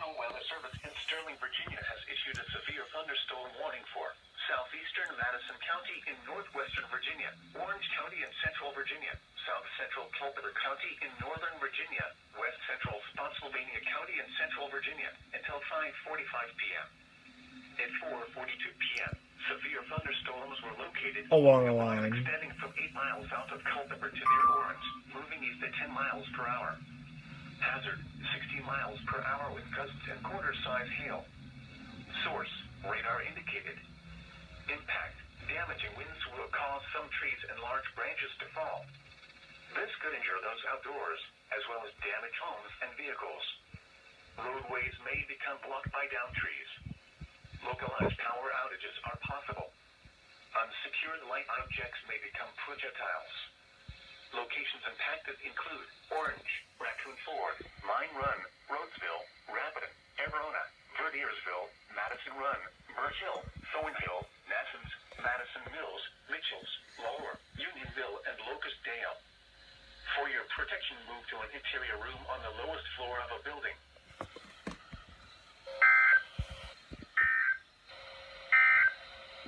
National Weather Service in Sterling, Virginia has issued a severe thunderstorm warning for southeastern Madison County in northwestern Virginia, Orange County in central Virginia, south central Culpeper County in northern Virginia, west central Spotsylvania County in central Virginia, until 5:45 p.m. At 4:42 p.m., severe thunderstorms were located along the line line. extending from 8 miles south of Culpeper to near Orange, moving east at 10 miles per hour. Hazard, 60 miles per hour with gusts and quarter-size hail. Source, radar indicated. Impact, damaging winds will cause some trees and large branches to fall. This could injure those outdoors, as well as damage homes and vehicles. Roadways may become blocked by downed trees. Localized power outages are possible. Unsecured light objects may become projectiles. Locations impacted include Orange, Raccoon Ford, Mine Run, Rhodesville, Rapidan, Arona, Verdiersville, Madison Run, Birch Hill, Thornhill, Nassans, Madison Mills, Mitchells, Lower, Unionville, and Locust Dale. For your protection, move to an interior room on the lowest floor of a building.